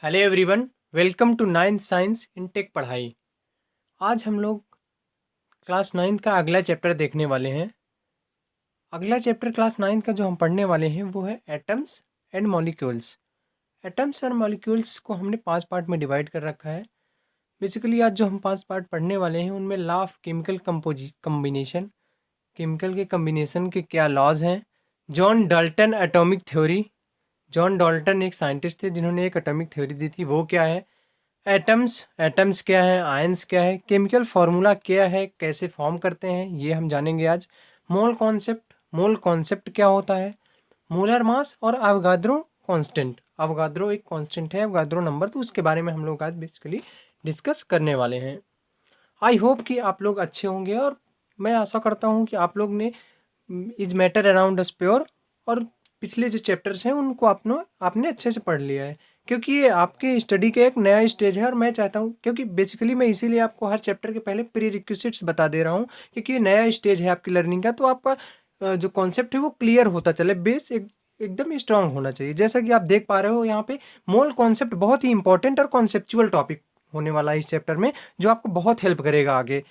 Hello everyone, welcome to ninth science in tech पढ़ाई। आज हम लोग क्लास नाइन्थ का अगला चैप्टर देखने वाले हैं। अगला चैप्टर क्लास नाइन्थ का जो हम पढ़ने वाले हैं वो है एटम्स एंड मॉलिक्यूल्स। एटम्स और मॉलिक्यूल्स को हमने 5 पार्ट में डिवाइड कर रखा है। बेसिकली आज जो हम 5 पार्ट पढ़ने वाले हैं उनमें law of chemical combination, chemical के कम्बिनेशन के क्या लॉज हैं, John Dalton atomic theory. John Dalton एक साइंटिस्ट थे जिन्होंने एक एटॉमिक थ्योरी दी थी, वो क्या है, एटम्स एटम्स क्या है, आयंस क्या है, केमिकल फार्मूला क्या है, कैसे फॉर्म करते हैं, ये हम जानेंगे आज। मोल कॉन्सेप्ट क्या होता है, मोलर मास और अवगाद्रो कांस्टेंट। अवगाद्रो एक कांस्टेंट है, अवगाद्रो नंबर, तो उसके बारे में हम लोग आज बेसिकली डिस्कस करने वाले हैं। आई होप कि आप लोग अच्छे होंगे और मैं आशा करता हूँ कि आप लोग ने is matter around us pure और पिछले जो चैप्टर्स हैं उनको आपने अच्छे से पढ़ लिया है, क्योंकि ये आपके स्टडी का एक नया स्टेज है। और मैं चाहता हूँ, क्योंकि बेसिकली मैं इसीलिए आपको हर चैप्टर के पहले प्री रिक्विजिट्स बता दे रहा हूँ, क्योंकि ये नया स्टेज है आपकी लर्निंग का, तो आपका जो कॉन्सेप्ट है वो क्लियर होता चले, बेस एकदम स्ट्रांग होना चाहिए। जैसा कि आप देख पा रहे हो यहाँ पे, मोल कॉन्सेप्ट बहुत ही इंपॉर्टेंट और कॉन्सेप्चुअल टॉपिक होने वाला है इस चैप्टर में, जो आपको बहुत हेल्प करेगा आगे।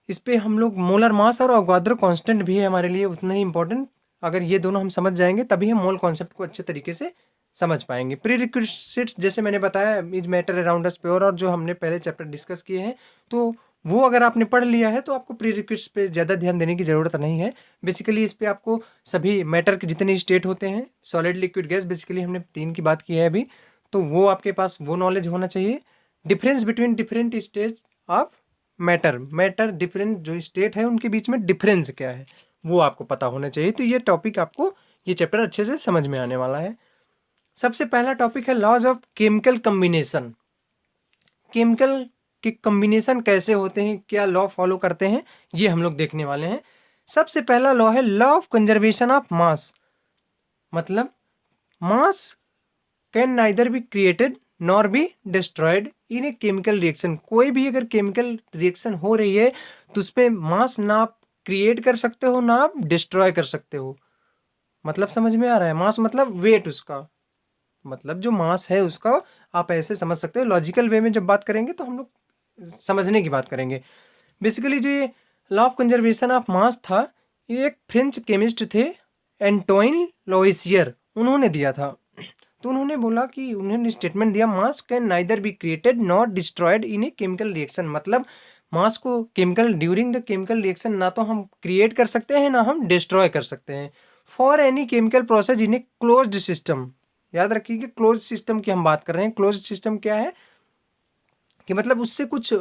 इस पे हम लोग मोलर मास और अवगाद्रो कांस्टेंट भी है हमारे लिए उतना ही इंपॉर्टेंट। अगर ये दोनों हम समझ जाएंगे तभी हम मोल कॉन्सेप्ट को अच्छे तरीके से समझ पाएंगे। प्री रिक्विजिट्स जैसे मैंने बताया, is matter around us pure, और जो हमने पहले चैप्टर डिस्कस किए हैं, तो वो अगर आपने पढ़ लिया है तो आपको प्री रिक्विजिट्स पे ज़्यादा ध्यान देने की ज़रूरत नहीं है। बेसिकली इस पे आपको सभी मैटर के जितने स्टेट होते हैं, सॉलिड लिक्विड गैस, बेसिकली हमने 3 की बात की है अभी, तो वो आपके पास वो नॉलेज होना चाहिए। Difference between different stage of matter different जो स्टेट है उनके बीच में डिफरेंस क्या है वो आपको पता होना चाहिए। तो ये टॉपिक आपको, ये चैप्टर अच्छे से समझ में आने वाला है। सबसे पहला टॉपिक है laws of chemical combination. Chemical के कम्बिनेशन कैसे होते हैं, क्या लॉ फॉलो करते हैं, ये हम लोग देखने वाले हैं। सबसे पहला लॉ है law of conservation of mass. मतलब mass can neither be created nor be destroyed in a chemical reaction. कोई भी अगर केमिकल रिएक्शन हो रही है तो उस पर मास ना आप क्रिएट कर सकते हो ना आप डिस्ट्रॉय कर सकते हो। मतलब समझ में आ रहा है, मास मतलब वेट उसका, मतलब जो मास है उसका आप ऐसे समझ सकते हो। लॉजिकल वे में जब बात करेंगे तो हम लोग समझने की बात करेंगे। बेसिकली जो ये लॉ ऑफ कंजर्वेशन ऑफ मास था, ये एक फ्रेंच केमिस्ट थे, एंटोइन लोइसियर, उन्होंने दिया था। तो उन्होंने बोला कि उन्होंने स्टेटमेंट दिया, मास can neither be created not destroyed in a chemical reaction. मतलब मास को chemical during the chemical reaction ना तो हम क्रिएट कर सकते हैं ना हम डिस्ट्रॉय कर सकते हैं। For any chemical process in a closed system. याद रखिए कि क्लोज सिस्टम की हम बात कर रहे हैं। क्लोज सिस्टम क्या है कि मतलब उससे कुछ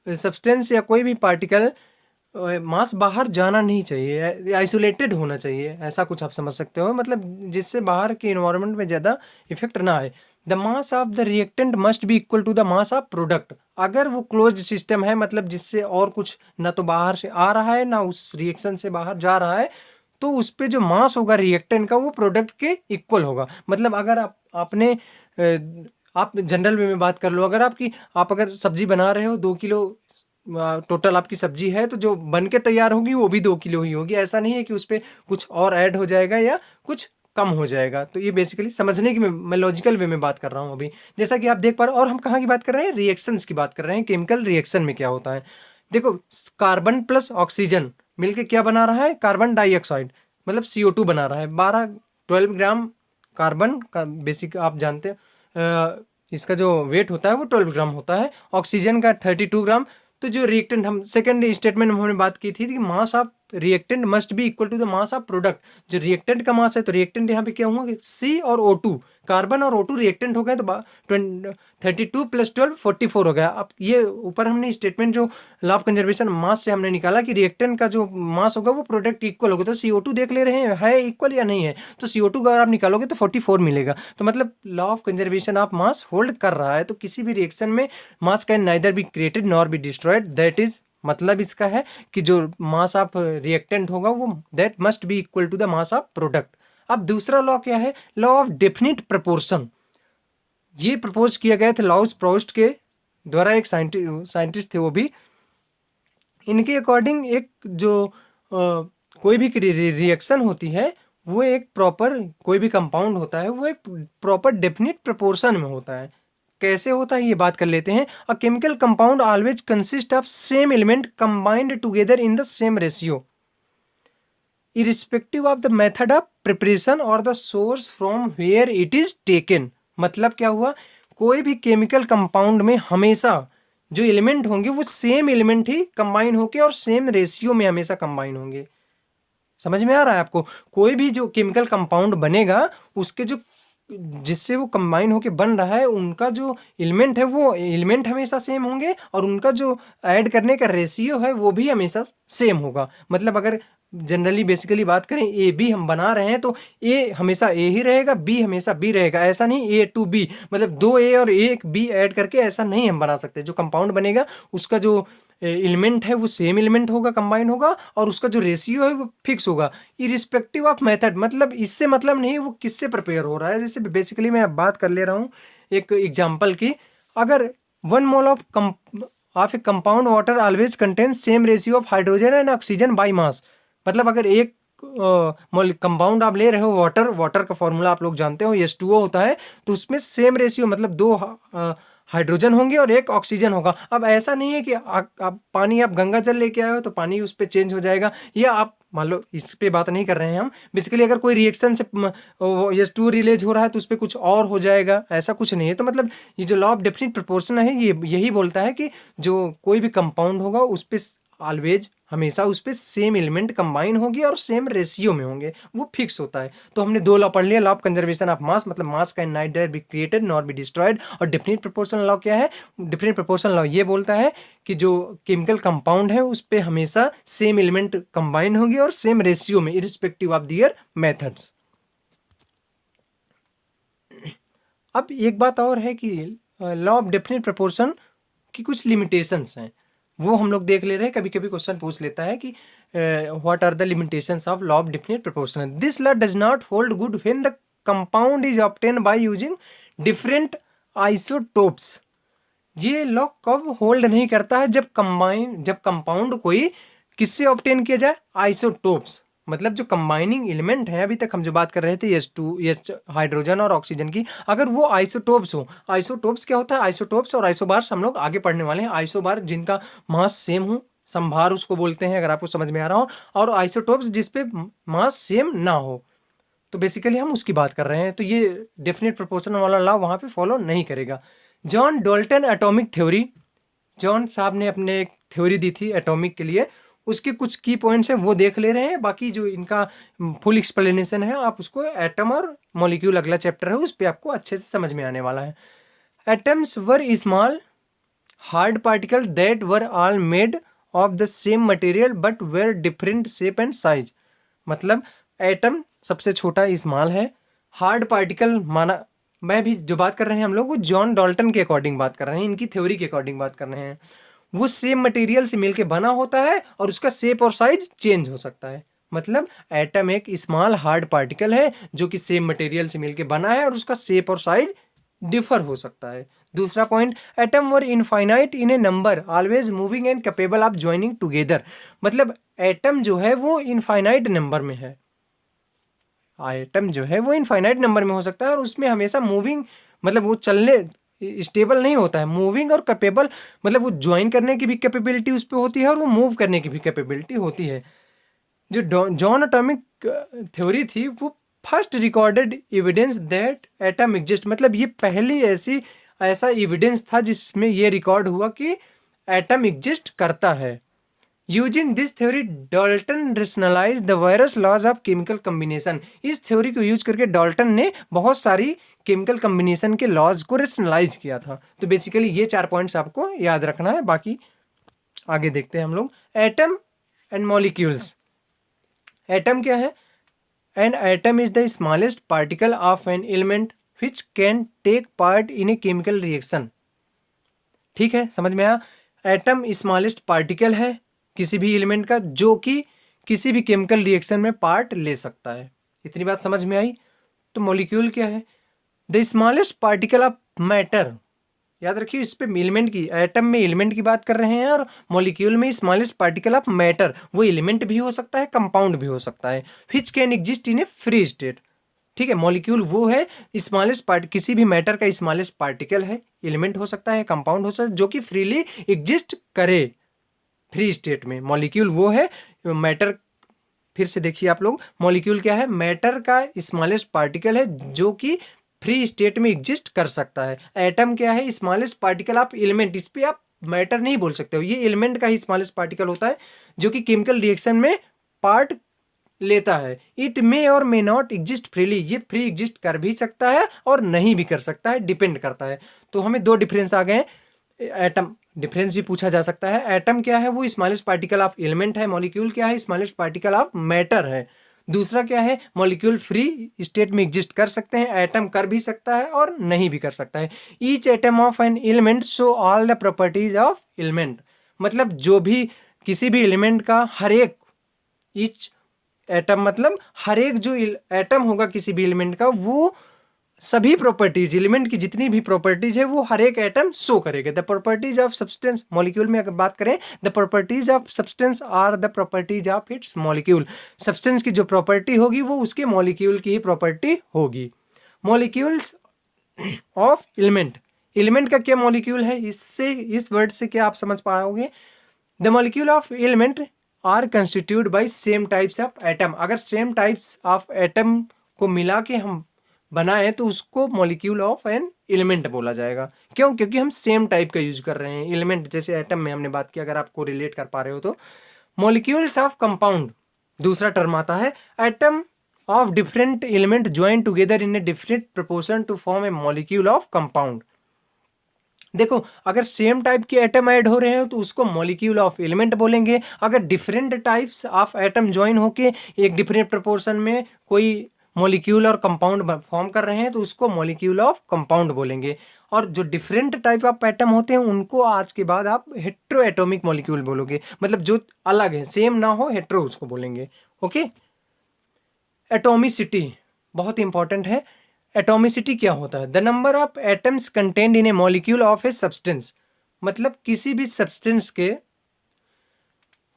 सब्सटेंस या कोई भी पार्टिकल मास बाहर जाना नहीं चाहिए, आइसोलेटेड होना चाहिए, ऐसा कुछ आप समझ सकते हो। मतलब जिससे बाहर के इन्वायरमेंट में ज़्यादा इफेक्ट ना आए। The mass of the reactant must be equal to the mass of product. अगर वो क्लोज सिस्टम है, मतलब जिससे और कुछ ना तो बाहर से आ रहा है ना उस रिएक्शन से बाहर जा रहा है, तो उस पर जो मास होगा रिएक्टेंट का वो प्रोडक्ट के इक्वल होगा। मतलब अगर आपने आप जनरल वे में बात कर लो, अगर आप अगर सब्जी बना रहे हो 2 किलो टोटल आपकी सब्जी है, तो जो बन के तैयार होगी वो भी 2 किलो ही होगी। ऐसा नहीं है कि उस पर कुछ और ऐड हो जाएगा या कुछ कम हो जाएगा। तो ये बेसिकली समझने की मैं लॉजिकल वे में बात कर रहा हूँ अभी, जैसा कि आप देख पा रहे हो। और हम कहाँ की बात कर रहे हैं, रिएक्शंस की बात कर रहे हैं। केमिकल रिएक्शन में क्या होता है, देखो, कार्बन प्लस ऑक्सीजन मिलके क्या बना रहा है, कार्बन डाइऑक्साइड, मतलब CO2 बना रहा है। 12 ग्राम कार्बन का बेसिक आप जानते हैं, इसका जो वेट होता है वो 12 ग्राम होता है। ऑक्सीजन का 32 ग्राम। तो जो रिएक्टेंट, हम सेकंड स्टेटमेंट में हमने बात की थी कि mass of reactant must be equal to the mass of product. जो रिएक्टेंट का मास है, तो रिएक्टेंट यहाँ पे क्या हुआ, C और O2, कार्बन और O2 रिएक्टेंट हो गए, तो 32 + 12 44 हो गया। अब ये ऊपर हमने स्टेटमेंट जो लॉ ऑफ कंजर्वेशन मास से हमने निकाला कि रिएक्टेंट का जो मास होगा वो प्रोडक्ट इक्वल होगा। तो CO2 देख ले रहे हैं है इक्वल या नहीं है, तो CO2 अगर आप निकालोगे तो 44 मिलेगा। तो मतलब law of conservation of mass hold कर रहा है। तो किसी भी रिएक्शन में मास can neither be created nor be destroyed, that is, मतलब इसका है कि जो मास ऑफ रिएक्टेंट होगा वो that must be equal to the mass of product. अब दूसरा लॉ क्या है, लॉ ऑफ डेफिनिट प्रपोर्शन। ये प्रपोज किया गया था लाउस प्रोस्ट के द्वारा, एक साइंटिस्ट थे वो भी। इनके अकॉर्डिंग एक जो कोई भी रिएक्शन होती है वो एक प्रॉपर, कोई भी कंपाउंड होता है वो एक प्रॉपर डेफिनिट प्रोपोर्शन में होता है। कैसे होता है ये बात कर लेते हैं। A chemical compound always consist of same element combined together in the same ratio irrespective of the method of preparation or the source from where it is taken। मतलब क्या हुआ, कोई भी केमिकल कंपाउंड में हमेशा जो एलिमेंट होंगे वो सेम एलिमेंट ही कंबाइन होके और सेम रेशियो में हमेशा कंबाइन होंगे। समझ में आ रहा है आपको। कोई भी जो केमिकल कंपाउंड बनेगा उसके जो जिससे वो कंबाइन होके बन रहा है उनका जो एलिमेंट है वो एलिमेंट हमेशा सेम होंगे और उनका जो ऐड करने का रेशियो है वो भी हमेशा सेम होगा। मतलब अगर जनरली बेसिकली बात करें ए बी हम बना रहे हैं तो ए हमेशा ए ही रहेगा, बी हमेशा बी रहेगा। ऐसा नहीं ए टू बी, मतलब दो ए और एक बी ऐड करके ऐसा नहीं हम बना सकते। जो कंपाउंड बनेगा उसका जो एलिमेंट है वो सेम एलिमेंट होगा, कंबाइन होगा, और उसका जो रेशियो है वो फिक्स होगा इरिस्पेक्टिव ऑफ मेथड। मतलब इससे मतलब नहीं वो किससे प्रिपेयर हो रहा है। जैसे बेसिकली मैं बात कर ले रहा हूँ एक एग्जांपल की। अगर 1 mole of A compound water always contain same ratio of hydrogen and oxygen by mass. मतलब अगर एक कंपाउंड आप ले रहे हो वाटर, वाटर का फॉर्मूला आप लोग जानते हो H2O होता है, तो उसमें सेम रेशियो मतलब दो हाइड्रोजन होंगे और एक ऑक्सीजन होगा। अब ऐसा नहीं है कि आप पानी, आप गंगा जल लेके आए हो तो पानी उस पर चेंज हो जाएगा, या आप मान लो इस पे बात नहीं कर रहे हैं हम। बेसिकली अगर कोई रिएक्शन से H2O रिलीज हो रहा है तो उस पर कुछ और हो जाएगा, ऐसा कुछ नहीं है। तो मतलब ये जो लॉ ऑफ डेफिनिट प्रोपोर्शन है ये यही बोलता है कि जो कोई भी कंपाउंड होगा उस पर ऑलवेज हमेशा उस पर सेम एलिमेंट कंबाइन होंगे और सेम रेशियो में होंगे, वो फिक्स होता है। तो हमने दो लॉ पढ़ लिया। Law of conservation of mass, मतलब mass can neither be created nor be destroyed. और डेफिनिट प्रोपोर्शन लॉ क्या है? डेफिनिट प्रोपोर्शन लॉ ये बोलता है कि जो केमिकल कंपाउंड है उस पर हमेशा सेम एलिमेंट कंबाइन होंगे और सेम रेशियो में इरिस्पेक्टिव ऑफ दियर मेथड्स। अब एक बात और है कि लॉ ऑफ डेफिनिट प्रोपोर्शन की कुछ लिमिटेशंस हैं, वो हम लोग देख ले रहे हैं। कभी कभी क्वेश्चन पूछ लेता है कि what are the limitations of law of definite proportion. This law does not hold good when the compound is obtain by using different isotopes. ये लॉ कब होल्ड नहीं करता है? जब कंपाउंड कोई किससे ऑब्टेन किया जाए? आइसोटोप्स। मतलब जो कंबाइनिंग एलिमेंट है, अभी तक हम जो बात कर रहे थे H2 हाइड्रोजन और ऑक्सीजन की, अगर वो आइसोटोप्स हो। आइसोटोप्स क्या होता है? आइसोटोप्स और आइसोबार्स हम लोग आगे पढ़ने वाले हैं। आइसोबार जिनका मास सेम हो, संभार उसको बोलते हैं अगर आपको समझ में आ रहा हो, और आइसोटोप्स जिसपे मास सेम ना हो, तो बेसिकली हम उसकी बात कर रहे हैं। तो ये डेफिनेट प्रोपोर्शन वाला लॉ वहाँ पे फॉलो नहीं करेगा। John Dalton atomic theory, John साहब ने अपने एक थ्योरी दी थी एटॉमिक के लिए, उसके कुछ की पॉइंट्स हैं वो देख ले रहे हैं। बाकी जो इनका फुल एक्सप्लेनेशन है आप उसको एटम और मॉलिक्यूल अगला चैप्टर है उस पर आपको अच्छे से समझ में आने वाला है। Atoms were small hard particle that were all made of the same material but were different shape and size. मतलब एटम सबसे छोटा स्मॉल है, हार्ड पार्टिकल माना, मैं भी जो बात कर रहे हैं हम लोग वो जॉन डॉल्टन के अकॉर्डिंग बात कर रहे हैं, इनकी थ्योरी के अकॉर्डिंग बात कर रहे हैं। वो सेम मटेरियल से मिलके बना होता है और उसका शेप और साइज चेंज हो सकता है। मतलब एटम एक स्मॉल हार्ड पार्टिकल है जो कि सेम मटेरियल से मिलके बना है और उसका शेप और साइज डिफर हो सकता है। दूसरा point, atom were infinite in A number always moving and capable of joining together. मतलब एटम जो है वो इनफाइनाइट नंबर में है, एटम जो है वो इनफाइनाइट नंबर में हो सकता है और उसमें हमेशा मूविंग, मतलब वो चलने स्टेबल नहीं होता है। मूविंग और कैपेबल मतलब वो ज्वाइन करने की भी कैपेबिलिटी उस पर होती है और वो मूव करने की भी कैपेबिलिटी होती है। जो जॉन एटॉमिक थ्योरी थी वो first recorded evidence that atom exist. मतलब ये पहली ऐसा एविडेंस था जिसमें ये रिकॉर्ड हुआ कि एटम एग्जिस्ट करता है। Using this theory Dalton rationalise the various laws of chemical combination. इस थ्योरी को यूज करके डाल्टन ने बहुत सारी केमिकल कम्बिनेशन के लॉज को रेशनलाइज किया था। तो बेसिकली ये 4 पॉइंट्स आपको याद रखना है, बाकी आगे देखते हैं हम लोग। Atom and molecules. एटम क्या है? An atom is the smallest particle of an element which can take part in a chemical reaction. ठीक है, समझ में आया? एटम स्मॉलेस्ट पार्टिकल है किसी भी एलिमेंट का जो कि किसी भी केमिकल रिएक्शन में पार्ट ले सकता है। इतनी बात समझ में आई? तो मॉलिक्यूल क्या है? The smallest particle of matter याद रखिए इस पे एलिमेंट की, एटम में एलिमेंट की बात कर रहे हैं और मॉलिक्यूल में स्मॉलेस्ट पार्टिकल ऑफ मैटर, वो एलिमेंट भी हो सकता है, कंपाउंड भी हो सकता है, which can exist in A free state. ठीक है, मॉलिक्यूल वो है स्मॉलेस्ट पार्ट, किसी भी मैटर का स्मॉलेस्ट पार्टिकल है, एलिमेंट हो सकता है, कंपाउंड हो सकता है, जो कि फ्रीली एग्जिस्ट करे फ्री स्टेट में। मॉलिक्यूल वो है मैटर, फिर से देखिए आप लोग, मॉलिक्यूल क्या है, मैटर का स्मॉलेस्ट पार्टिकल है जो कि फ्री स्टेट में एग्जिस्ट कर सकता है। एटम क्या है, स्मॉलेस्ट पार्टिकल ऑफ एलिमेंट, इस पे आप मैटर नहीं बोल सकते हो, ये एलिमेंट का ही स्मॉलेस्ट पार्टिकल होता है जो कि केमिकल रिएक्शन में पार्ट लेता है। इट मे और मे नॉट एग्जिस्ट फ्रीली, ये फ्री एग्जिस्ट कर भी सकता है और नहीं भी कर सकता है, डिपेंड करता है। तो हमें दो डिफरेंस आ गए। एटम डिफरेंस भी पूछा जा सकता है, एटम क्या है, वो स्मॉलेस्ट पार्टिकल ऑफ एलिमेंट है, मॉलिक्यूल क्या है, स्मॉलेस्ट पार्टिकल ऑफ मैटर है। दूसरा क्या है, मॉलिक्यूल फ्री स्टेट में एग्जिस्ट कर सकते हैं, एटम कर भी सकता है और नहीं भी कर सकता है। Each atom of an element show all the properties of element, मतलब जो भी किसी भी एलिमेंट का हर एक, ईच एटम मतलब हर एक जो एटम होगा किसी भी एलिमेंट का, वो सभी प्रॉपर्टीज, एलिमेंट की जितनी भी प्रॉपर्टीज है वो हर एक एटम शो करेगा। The properties of substance, molecule में अगर बात करें, the properties of substance are the properties of its molecule, substance की जो प्रॉपर्टी होगी वो उसके मॉलिक्यूल की ही प्रॉपर्टी होगी। मॉलिक्यूल्स ऑफ एलिमेंट, एलिमेंट का क्या मॉलिक्यूल है, इससे इस वर्ड से क्या आप समझ पाओगे, the molecule of element are constitute by same types of atom, अगर सेम टाइप्स ऑफ एटम को मिला के हम बनाए तो उसको मॉलिक्यूल ऑफ एन एलिमेंट बोला जाएगा। क्यों, क्योंकि हम सेम टाइप का यूज कर रहे हैं, एलिमेंट जैसे एटम में हमने बात की, अगर आपको रिलेट कर पा रहे हो तो। मॉलिक्यूल्स ऑफ कंपाउंड दूसरा टर्म आता है, atom of different element join together in a different proportion to form a molecule of compound. देखो अगर सेम टाइप के एटम ऐड हो रहे हैं तो उसको मॉलिक्यूल ऑफ एलिमेंट बोलेंगे, अगर different types of atom join होके एक डिफरेंट प्रोपोर्शन में कोई मॉलिक्यूल और कंपाउंड फॉर्म कर रहे हैं तो उसको मॉलिक्यूल ऑफ कंपाउंड बोलेंगे। और जो डिफरेंट टाइप ऑफ एटम होते हैं उनको आज के बाद आप हेट्रो एटॉमिक मॉलिक्यूल बोलोगे, मतलब जो अलग है, सेम ना हो, हेट्रो उसको बोलेंगे। ओके, एटॉमिसिटी बहुत इंपॉर्टेंट है। एटॉमिसिटी क्या होता है, the number of atoms contained in A molecule of a substance, मतलब किसी भी सब्सटेंस के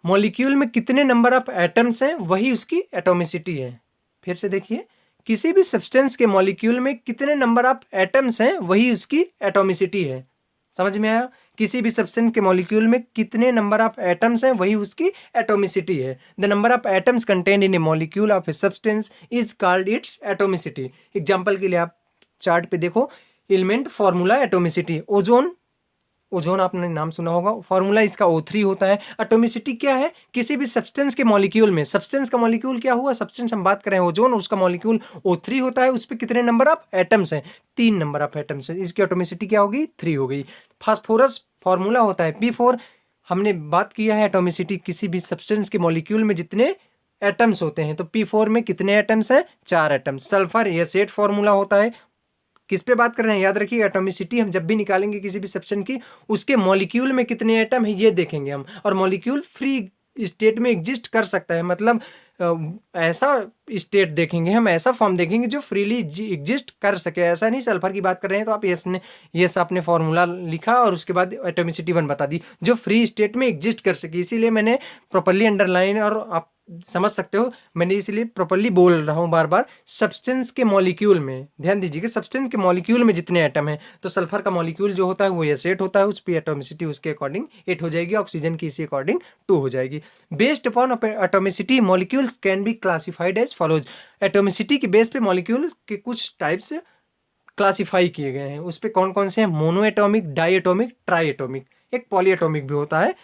मॉलिक्यूल में कितने नंबर ऑफ एटम्स हैं वही उसकी एटॉमिसिटी है। फिर से देखिए, किसी भी सब्सटेंस के मॉलिक्यूल में कितने नंबर ऑफ एटम्स हैं वही उसकी एटॉमिसिटी है। समझ में आया, किसी भी सब्सटेंस के मॉलिक्यूल में कितने नंबर ऑफ एटम्स हैं वही उसकी एटॉमिसिटी है। The number of atoms contained in A molecule of a substance is called its atomicity. Example के लिए आप चार्ट पे देखो, element formula atomicity, ozone, ozone आपने नाम सुना होगा, फॉर्मूला इसका O3 होता है। एटॉमिसिटी क्या है, किसी भी सब्सटेंस के मॉलिक्यूल में, सब्सटेंस का मॉलिक्यूल क्या हुआ, सब्सटेंस हम बात कर रहे हैं ओजोन, उसका मॉलिक्यूल O3 होता है, उस पर कितने नंबर ऑफ एटम्स हैं, 3 नंबर ऑफ एटम्स हैं, इसकी एटॉमिसिटी क्या होगी, 3 हो गई। फास्फोरस फॉर्मूला होता है P4, हमने बात किया है एटॉमिसिटी, किसी भी सब्सटेंस के मॉलिक्यूल में जितने एटम्स होते हैं, तो P4 में कितने एटम्स हैं, 4 एटम्स। सल्फर S8 फॉर्मूला होता है, किस पे बात कर रहे हैं, याद रखिए एटॉमिसिटी हम जब भी निकालेंगे किसी भी सब्सटेंस की, उसके मॉलिक्यूल में कितने एटम है ये देखेंगे हम, और मॉलिक्यूल फ्री स्टेट में एग्जिस्ट कर सकता है, मतलब ऐसा स्टेट देखेंगे हम, ऐसा फॉर्म देखेंगे जो फ्रीली एग्जिस्ट कर सके। ऐसा नहीं सल्फर की बात कर रहे हैं तो आप यस आपने फॉर्मूला लिखा और उसके बाद एटॉमिसिटी 1 बता दी, जो फ्री स्टेट में एग्जिस्ट कर सके, इसीलिए मैंने प्रॉपरली अंडरलाइन, और आप समझ सकते हो मैंने इसलिए प्रॉपरली बोल रहा हूँ बार बार। सब्सटेंस के मॉलिक्यूल में ध्यान दीजिए कि सब्सटेंस के मॉलिक्यूल में जितने एटम हैं, तो सल्फर का मॉलिक्यूल जो होता है वो S8 होता है, उस पर एटॉमिसिटी उसके अकॉर्डिंग 8 हो जाएगी, ऑक्सीजन की इसी अकॉर्डिंग 2 हो जाएगी। Based upon atomicity molecules can be classified as follows, atomicity के बेस पे मॉलिक्यूल के कुछ टाइप्स क्लासीफाई किए गए हैं, उस पर कौन कौन से हैं, monoatomic, diatomic, triatomic, एक पॉली एटॉमिक भी होता है,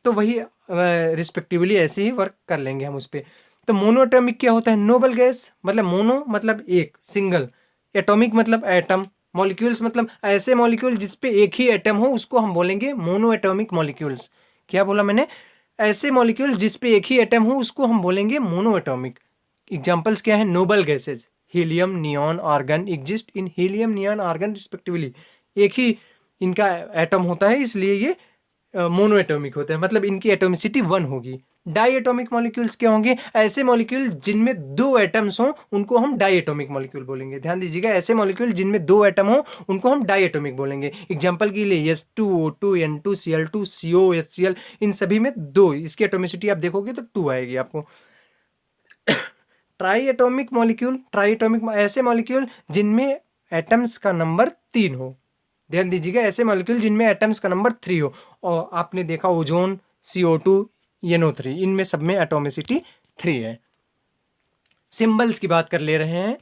तो वही रिस्पेक्टिवली ऐसे ही वर्क कर लेंगे हम उस पर। तो मोनो एटॉमिक क्या होता है, नोबल गैस, मतलब मोनो मतलब एक, सिंगल, एटॉमिक मतलब एटम, मॉलिक्यूल्स मतलब ऐसे मॉलिक्यूल जिसपे एक ही एटम हो उसको हम बोलेंगे मोनो एटॉमिक मॉलिक्यूल्स। क्या बोला मैंने, ऐसे मॉलिक्यूल जिसपे एक ही एटम हो उसको हम बोलेंगे मोनो एटॉमिक। एग्जाम्पल्स क्या है, noble gases, helium, neon, argon exist in helium, neon, argon respectively, एक ही इनका एटम होता है इसलिए ये मोनो एटॉमिक होते हैं, मतलब इनकी एटॉमिसिटी 1 होगी। डाई एटॉमिक मॉलिक्यूल्स क्या होंगे? ऐसे मॉलिक्यूल जिनमें दो एटम्स हों उनको हम डाई एटॉमिक मॉलिक्यूल बोलेंगे। ध्यान दीजिएगा, ऐसे मॉलिक्यूल जिनमें दो एटम हो उनको हम डाई एटॉमिक बोलेंगे। एग्जांपल के लिए H2O2, N2Cl2, COHCl, इन सभी में दो, इसकी एटोमिसिटी आप देखोगे तो 2 आएगी आपको। Try atomic molecule, try atomic ऐसे मॉलिक्यूल जिनमें एटम्स का नंबर 3 हो। ध्यान दीजिएगा, ऐसे मॉलिक्यूल जिनमें एटम्स का नंबर 3 हो। और आपने देखा ओजोन, CO2, NO3, इनमें सब में एटोमिसिटी 3 है। सिंबल्स की बात कर ले रहे हैं।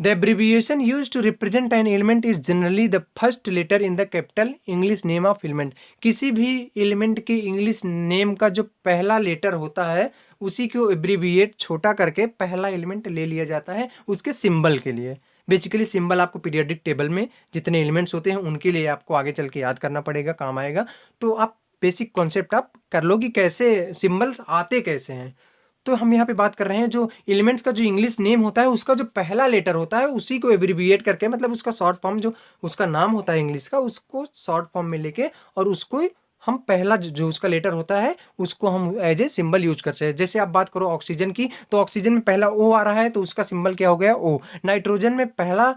The abbreviation use to represent an element is generally the first letter in the capital English name of element. किसी भी एलिमेंट के इंग्लिश नेम का जो पहला लेटर होता है उसी को एब्रिविएट छोटा करके पहला एलिमेंट ले लिया जाता है उसके सिंबल के लिए। बेसिकली सिंबल आपको पीरियोडिक टेबल में जितने एलिमेंट्स होते हैं उनके लिए आपको आगे चल के याद करना पड़ेगा, काम आएगा। तो आप बेसिक कॉन्सेप्ट आप कर लो कि कैसे सिंबल्स आते कैसे हैं। तो हम यहाँ पे बात कर रहे हैं जो एलिमेंट्स का जो इंग्लिश नेम होता है उसका जो पहला लेटर होता है उसी को एब्रिविएट करके, मतलब उसका शॉर्ट फॉर्म जो उसका नाम होता है इंग्लिश का उसको शॉर्ट फॉर्म में लेके और उसको हम पहला जो उसका लेटर होता है उसको हम एज ए सिंबल यूज करते हैं। जैसे आप बात करो ऑक्सीजन की, तो ऑक्सीजन में पहला O आ रहा है तो उसका सिंबल क्या हो गया? O। नाइट्रोजन में पहला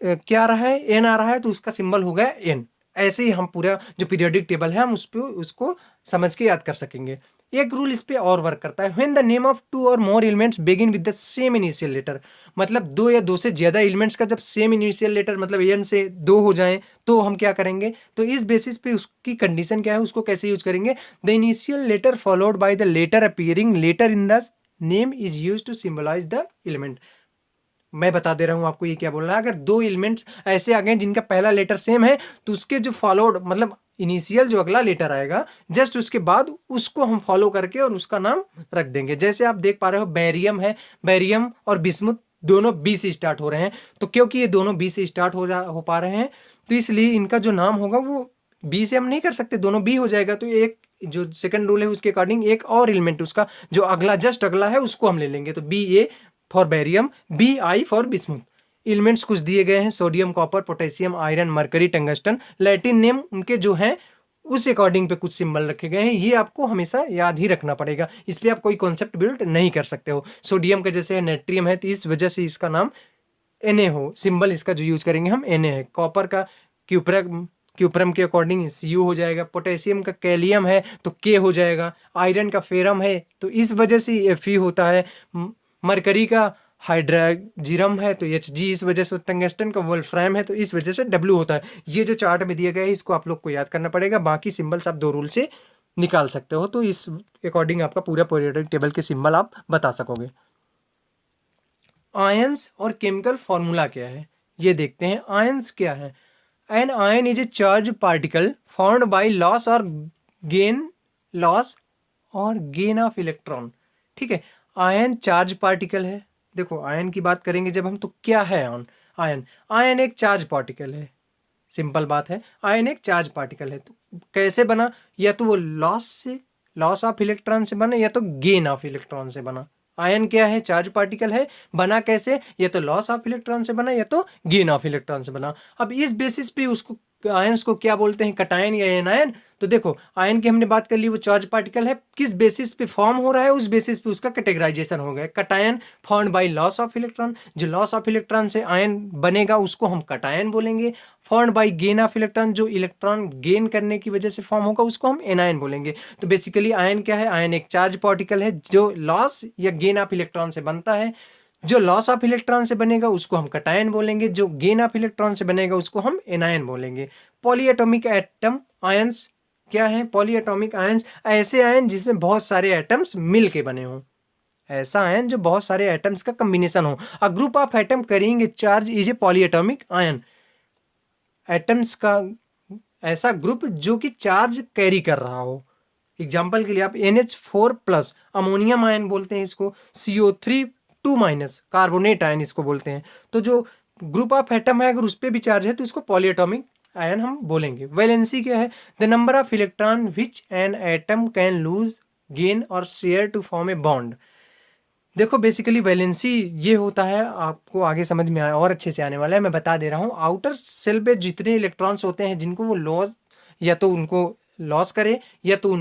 क्या आ रहा है? N आ रहा है तो उसका सिंबल हो गया N। ऐसे ही हम पूरा जो पीरियोडिक टेबल है हम उस पर उसको समझ के याद कर सकेंगे। एक रूल इस पे और वर्क करता है, व्हेन द नेम ऑफ 2 और more elements begin with the same initial letter. मतलब 2 या 2 से ज्यादा एलिमेंट्स का जब सेम इनिशियल लेटर मतलब N से 2 हो जाए तो हम क्या करेंगे? तो इस बेसिस पे उसकी कंडीशन क्या है, उसको कैसे यूज करेंगे? The initial letter followed by the letter appearing letter in the name is use to symbolise the element. मैं बता दे रहा हूँ आपको ये क्या बोल रहा है। अगर दो एलिमेंट्स ऐसे आ गए जिनका पहला लेटर सेम है तो उसके जो फॉलोड मतलब इनिशियल जो अगला लेटर आएगा जस्ट उसके बाद उसको हम फॉलो करके और उसका नाम रख देंगे। जैसे आप देख पा रहे हो बैरियम है, बैरियम और बिस्मुथ दोनों बी से स्टार्ट हो रहे हैं। तो क्योंकि ये दोनों बी से स्टार्ट हो पा रहे हैं तो इसलिए इनका जो नाम होगा वो बी से हम नहीं कर सकते, दोनों बी हो जाएगा। तो एक जो सेकंड रूल है उसके अकॉर्डिंग एक और एलिमेंट उसका जो अगला जस्ट अगला है उसको हम ले लेंगे। तो BA for barium, BI for bismuth. Elements कुछ दिए गए हैं, sodium, copper, potassium, iron, mercury, tungsten. Latin name उनके जो हैं उस अकॉर्डिंग पे कुछ सिंबल रखे गए हैं, ये आपको हमेशा याद ही रखना पड़ेगा। इस पर आप कोई कॉन्सेप्ट बिल्ड नहीं कर सकते हो। सोडियम का जैसे नेट्रियम है तो इस वजह से इसका नाम Na हो, सिंबल इसका जो यूज करेंगे हम Na है। कॉपर का क्यूप्रम के अकॉर्डिंग Cu हो जाएगा। पोटेशियम का कैलियम है तो K हो जाएगा। आयरन का फेरम है तो इस वजह से Fe होता है। मरकरी का हाइड्रोजीरम है तो Hg, इस वजह से। टंगस्टन का वोल्फ्राम है तो इस वजह से W होता है। ये जो चार्ट में दिया गया है इसको आप लोग को याद करना पड़ेगा। बाकी सिंबल्स आप 2 रूल से निकाल सकते हो, तो इस अकॉर्डिंग आपका पूरा पीरियोडिक टेबल के सिंबल आप बता सकोगे। आयंस और केमिकल फॉर्मूला क्या है ये देखते हैं। आयंस क्या है? An ion is a charge particle formed by loss और गेन ऑफ इलेक्ट्रॉन। ठीक है, आयन चार्ज पार्टिकल है। देखो आयन की बात करेंगे जब हम तो क्या है आयन? आयन एक चार्ज पार्टिकल है। सिंपल बात है, आयन एक चार्ज पार्टिकल है। तो कैसे बना? या तो वो लॉस ऑफ इलेक्ट्रॉन से बना या तो गेन ऑफ इलेक्ट्रॉन से बना। आयन क्या है? चार्ज पार्टिकल है। बना कैसे? या तो लॉस ऑफ इलेक्ट्रॉन से बना या तो गेन ऑफ इलेक्ट्रॉन से बना। अब इस बेसिस पे उसको आयंस को क्या बोलते हैं? कटायन या एनायन। तो देखो आयन की हमने बात कर ली, वो चार्ज पार्टिकल है। किस बेसिस पे फॉर्म हो रहा है उस बेसिस पे उसका कैटेगराइजेशन हो गया। Cation formed by loss of electron, जो लॉस ऑफ इलेक्ट्रॉन से आयन बनेगा उसको हम कटायन बोलेंगे। Formed by gain of electron, जो इलेक्ट्रॉन गेन करने की वजह से फॉर्म होगा उसको हम एनायन बोलेंगे। तो बेसिकली आयन क्या है? आयन एक चार्ज पार्टिकल है जो लॉस या गेन ऑफ इलेक्ट्रॉन से बनता है। जो लॉस ऑफ इलेक्ट्रॉन से बनेगा उसको हम कटायन बोलेंगे, जो गेन ऑफ इलेक्ट्रॉन से बनेगा उसको हम एनायन बोलेंगे। पॉलीएटॉमिक एटम आयंस क्या है? पॉलीएटॉमिक आयंस ऐसे आयन जिसमें बहुत सारे एटम्स मिल के बने हों। ऐसा आयन जो बहुत सारे एटम्स का कम्बिनेशन हो। A group of atom carrying a charge is a polyatomic ion. Atoms का ऐसा ग्रुप जो कि चार्ज कैरी कर रहा हो। एग्जाम्पल के लिए आप NH4+ अमोनियम आयन बोलते हैं इसको। CO3 2- कार्बोनेट आयन इसको बोलते हैं। तो जो ग्रुप ऑफ एटम है अगर उस पर भी चार्ज है तो इसको पॉलीएटॉमिक आयन हम बोलेंगे। वैलेंसी क्या है? The number of electron which an atom can lose, gain और share to form a bond. देखो बेसिकली वैलेंसी ये होता है, आपको आगे समझ में आया और अच्छे से आने वाला है, मैं बता दे रहा हूँ। आउटर सेल पे जितने इलेक्ट्रॉन्स होते हैं जिनको वो लॉस या तो उनको लॉस करे या तो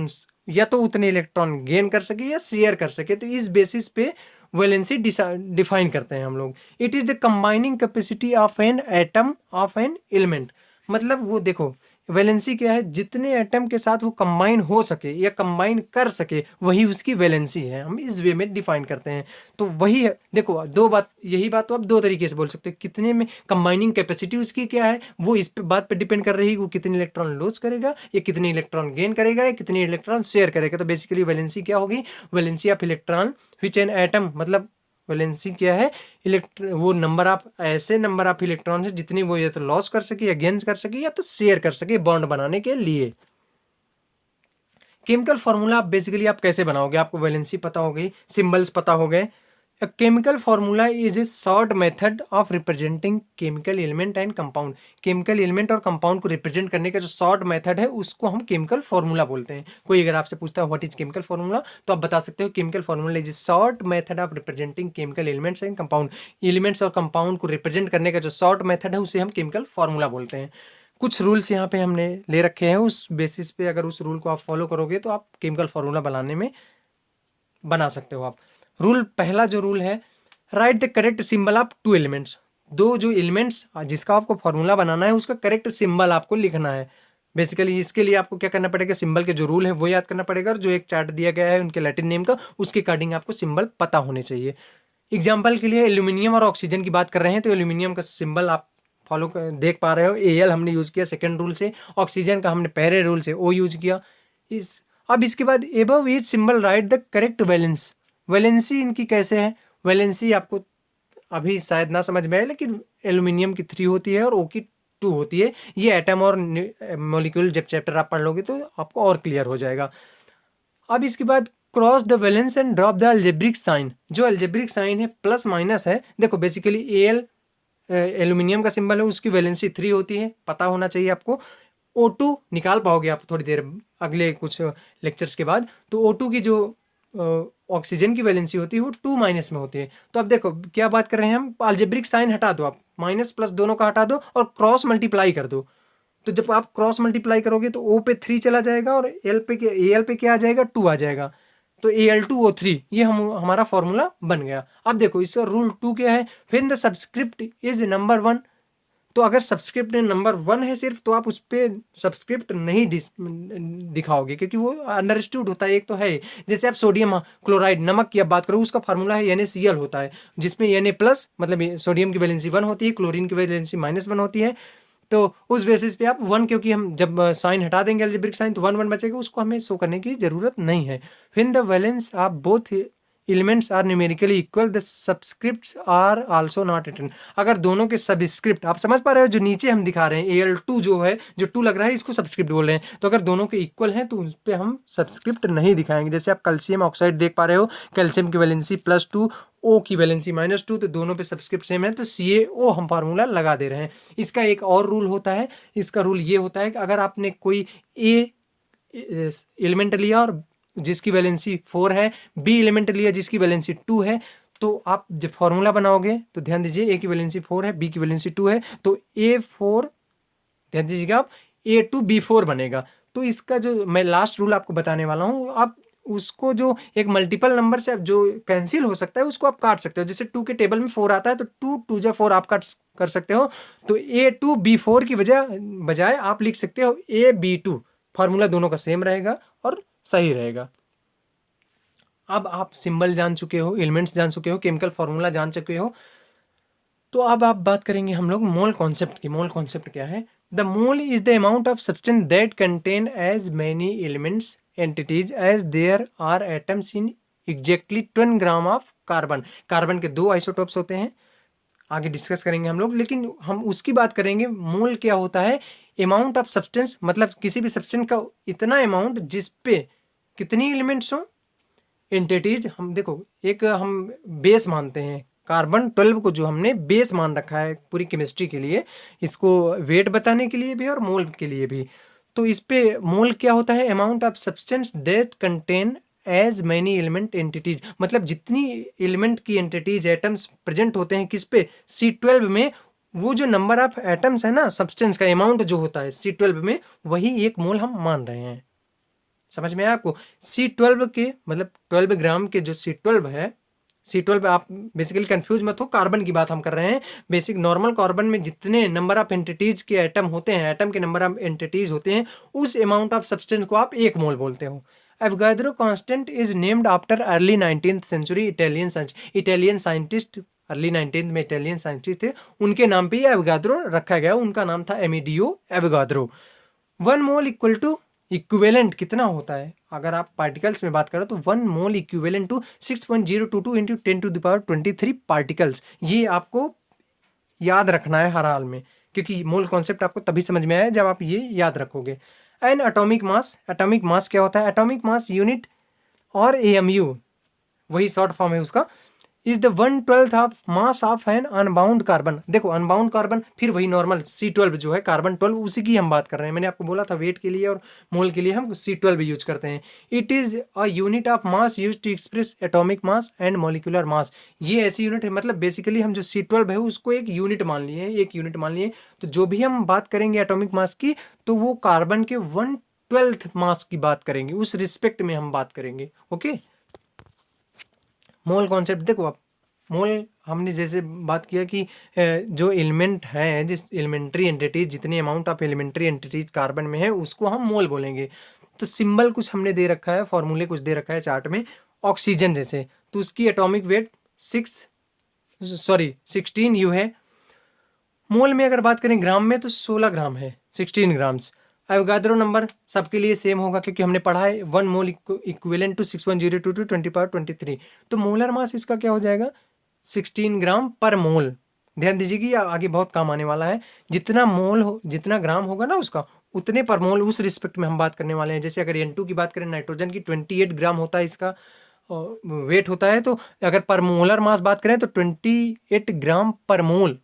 या तो उतने इलेक्ट्रॉन गेन कर सके या शेयर कर सके। तो इस बेसिस पे वैलेंसी डिफाइन करते हैं हम लोग। It is the combining capacity of an atom of an element. मतलब वो देखो वैलेंसी क्या है, जितने एटम के साथ वो कंबाइन हो सके या कंबाइन कर सके वही उसकी वैलेंसी है, हम इस वे में डिफाइन करते हैं। तो वही है, देखो दो बात, यही बात तो आप दो तरीके से बोल सकते हो, कितने में कंबाइनिंग कैपेसिटी उसकी क्या है, वो इस पे बात पे डिपेंड कर रही है वो कितने इलेक्ट्रॉन लॉस करेगा या कितने इलेक्ट्रॉन गेन करेगा या कितने इलेक्ट्रॉन शेयर करेगा। तो बेसिकली वैलेंसी क्या होगी, valency of electron which an atom, मतलब वैलेंसी क्या है, वो नंबर ऑफ ऐसे नंबर ऑफ इलेक्ट्रॉन है जितनी वो या तो लॉस कर सके या गेन कर सके या तो शेयर कर सके बॉन्ड बनाने के लिए। केमिकल फॉर्मूला आप बेसिकली आप कैसे बनाओगे, आपको वैलेंसी पता हो गई, सिंबल्स पता हो गए। A chemical formula is a short method of representing chemical element and compound। Chemical element और कंपाउंड को रिप्रेजेंट करने का जो शॉर्ट मेथड है उसको हम केमिकल फॉर्मूला बोलते हैं। कोई अगर आपसे पूछता है व्हाट इज केमिकल फॉर्मूला, तो आप बता सकते हो chemical formula is short method of representing chemical elements and compound. Elements और कंपाउंड को रिप्रेजेंट करने का जो शॉर्ट मेथड है उसे हम केमिकल फॉर्मूला बोलते हैं। कुछ रूल्स यहाँ पे हमने ले रखे हैं, उस बेसिस पे अगर उस रूल को आप फॉलो करोगे तो आप केमिकल फॉर्मूला बनाने में बना सकते हो आप। रूल पहला जो रूल है, right the correct symbol of two elements. दो जो एलिमेंट्स जिसका आपको फॉर्मूला बनाना है उसका करेक्ट सिंबल आपको लिखना है। बेसिकली इसके लिए आपको क्या करना पड़ेगा, सिंबल के जो रूल है वो याद करना पड़ेगा और जो एक चार्ट दिया गया है उनके लैटिन नेम का उसके अकॉर्डिंग आपको सिंबल पता होने चाहिए। एग्जाम्पल के लिए एल्यूमिनियम और ऑक्सीजन की बात कर रहे हैं तो एल्यूमिनियम का सिंबल आप देख पा रहे हो, एल हमने यूज़ किया सेकेंड रूल से, ऑक्सीजन का हमने पहले रूल से ओ यूज किया। इस अब इसके बाद above each symbol right the correct valence. Valency इनकी कैसे है, वैलेंसी आपको अभी शायद ना समझ में आए लेकिन एल्यूमिनियम की 3 होती है और ओ की 2 होती है। ये एटम और मॉलिक्यूल जब चैप्टर आप पढ़ लोगे तो आपको और क्लियर हो जाएगा। अब इसके बाद cross the valence and drop the algebraic sign. जो अलजेब्रिक साइन है प्लस माइनस है, देखो बेसिकली एल एल्यूमिनियम का सिंबल है उसकी वैलेंसी 3 होती है, पता होना चाहिए आपको। O2 निकाल पाओगे आप थोड़ी देर अगले कुछ लेक्चर्स के बाद। तो O2 की जो ऑक्सीजन की वैलेंसी होती है वो 2 माइनस में होती है। तो अब देखो क्या बात कर रहे हैं हम, अलजेब्रिक साइन हटा दो, आप माइनस प्लस दोनों का हटा दो और क्रॉस मल्टीप्लाई कर दो। तो जब आप क्रॉस मल्टीप्लाई करोगे तो O पे 3 चला जाएगा और एल पे क्या आ जाएगा, 2 आ जाएगा। तो Al2O3 ये हमारा फॉर्मूला बन गया। अब देखो इसका रूल 2 क्या है, when the subscript is number 1। तो अगर सब्सक्रिप्ट नंबर 1 है सिर्फ तो आप उस पर सब्सक्रिप्ट नहीं दिखाओगे क्योंकि वो अंडरस्टूड होता है। एक तो है जैसे आप सोडियम क्लोराइड नमक की आप बात करो उसका फार्मूला है NaCl होता है, जिसमें Na प्लस मतलब सोडियम की वैलेंसी 1 होती है, क्लोरीन की वैलेंसी -1 होती है। तो उस बेसिस पे आप 1, क्योंकि हम जब साइन हटा देंगे अलजेब्रिक साइन तो 1 1 बचेगा, उसको हमें शो करने की जरूरत नहीं है। फिर the valence of both elements are numerically equal the subscripts are also not written. अगर दोनों के सबस्क्रिप्ट आप समझ पा रहे हो, जो नीचे हम दिखा रहे हैं Al2 जो है, जो 2 लग रहा है इसको सबस्क्रिप्ट बोल रहे हैं, तो अगर दोनों के इक्वल हैं तो उस पर हम सबस्क्रिप्ट नहीं दिखाएंगे। जैसे आप कैल्शियम ऑक्साइड देख पा रहे हो, कैल्शियम की वैलेंसी +2, ओ की वैलेंसी -2, तो दोनों पे सबस्क्रिप्ट सेम है तो CaO हम फार्मूला लगा दे रहे हैं। इसका एक और रूल होता है, इसका रूल ये होता है कि अगर आपने कोई ए एलिमेंट लिया और जिसकी वैलेंसी 4 है, बी एलिमेंट लिया जिसकी वैलेंसी 2 है, तो आप जब फॉर्मूला बनाओगे तो ध्यान दीजिए ए की वैलेंसी 4 है, बी की वैलेंसी 2 है, तो A4 ध्यान दीजिएगा आप A2B4 बनेगा। तो इसका जो मैं लास्ट रूल आपको बताने वाला हूँ, आप उसको जो एक मल्टीपल नंबर से जो कैंसिल हो सकता है उसको आप काट सकते हो। जैसे 2 के टेबल में 4 आता है तो 2 2 जा 4 आप काट कर सकते हो, तो A2B4 की बजाय आप लिख सकते हो AB2। फार्मूला दोनों का सेम रहेगा और सही रहेगा। अब आप सिंबल जान चुके हो, एलिमेंट्स जान चुके हो, केमिकल फार्मूला जान चुके हो, तो अब आप बात करेंगे हम लोग मोल कॉन्सेप्ट की। मोल कॉन्सेप्ट क्या है, the mole is the amount of substance that contain as many elements entities as there are atoms in exactly 10 gram of carbon. Carbon के 2 आइसोटोप्स होते हैं, आगे डिस्कस करेंगे हम लोग, लेकिन हम उसकी बात करेंगे। मोल क्या होता है, अमाउंट ऑफ सब्सटेंस, मतलब किसी भी सब्सटेंस का इतना अमाउंट जिस पे कितनी एलिमेंट्स हों, एंटिटीज। हम देखो एक हम बेस मानते हैं, कार्बन 12 को जो हमने बेस मान रखा है पूरी केमिस्ट्री के लिए, इसको वेट बताने के लिए भी और मोल के लिए भी। तो इस पे मोल क्या होता है, amount of substance that contain as many element entities, मतलब जितनी एलिमेंट की एंटिटीज एटम्स प्रेजेंट होते हैं किस पे, C12 में, वो जो नंबर ऑफ एटम्स है ना, सब्सटेंस का अमाउंट जो होता है C12 में, वही एक मोल हम मान रहे हैं। समझ में आया आपको? C12 के मतलब 12 ग्राम के जो C12 है, C12 आप बेसिकली कंफ्यूज मत हो, कार्बन की बात हम कर रहे हैं। बेसिक नॉर्मल कार्बन में जितने नंबर ऑफ एंटिटीज के एटम होते हैं, एटम के नंबर ऑफ एंटिटीज होते हैं, उस अमाउंट ऑफ सब्सटेंस को आप 1 मोल बोलते हो। Avogadro constant is named after early 19th century Italian scientist. Early 19th में इटालियन साइंटिस्ट थे, उनके नाम पे ये एवोगाड्रो रखा गया। उनका नाम था Amedeo Avogadro. 1 mole equal to equivalent कितना होता है? अगर आप पार्टिकल्स में बात करें तो 1 मोल इक्विवेलेंट टू 6.022 इंटू 10⁻23 पार्टिकल्स। ये आपको याद रखना है हर हाल में, क्योंकि मोल कॉन्सेप्ट आपको तभी समझ में आया जब आप ये याद रखोगे। एंड एटॉमिक मास क्या होता है? एटॉमिक मास यूनिट और AMU वही शॉर्ट फॉर्म है उसका, is the 1/12 of mass of an unbound carbon. देखो अनबाउंड कार्बन, फिर वही नॉर्मल C12 जो है कार्बन 12, उसी की हम बात कर रहे हैं। मैंने आपको बोला था वेट के लिए और मोल के लिए हम C12 यूज करते हैं। It is a unit of mass use to express atomic mass and molecular mass. ये ऐसी यूनिट है, मतलब बेसिकली हम जो C12 है उसको एक यूनिट मान लिए। तो जो भी हम बात करेंगे एटॉमिक मास की, तो वो कार्बन के 1/12 मास की बात करेंगे, उस रिस्पेक्ट में हम बात करेंगे। ओके, मोल कॉन्सेप्ट देखो आप। मोल हमने जैसे बात किया कि जो एलिमेंट है, जिस एलिमेंट्री एंटिटीज, जितने amount of elementary entities carbon में है उसको हम मोल बोलेंगे। तो सिंबल कुछ हमने दे रखा है, फॉर्मूले कुछ दे रखा है चार्ट में। ऑक्सीजन जैसे, तो उसकी एटॉमिक वेट 16U है। मोल में अगर बात करें ग्राम में तो 16 ग्राम है, 16 ग्राम्स। एवोगाड्रो नंबर सबके लिए सेम होगा क्योंकि हमने पढ़ा है 1 मोल इक्विवेलेंट टू 6.022 10⁻23। तो मोलर मास इसका क्या हो जाएगा? 16 ग्राम पर मोल। ध्यान दीजिए कि आगे बहुत काम आने वाला है। जितना मोल हो, जितना ग्राम होगा ना उसका, उतने पर मोल, उस रिस्पेक्ट में हम बात करने वाले हैं। जैसे अगर N2 की बात करें, नाइट्रोजन की 28 ग्राम होता है इसका वेट होता है, तो अगर पर मोलर मास बात करें तो 28 ग्राम पर मोल।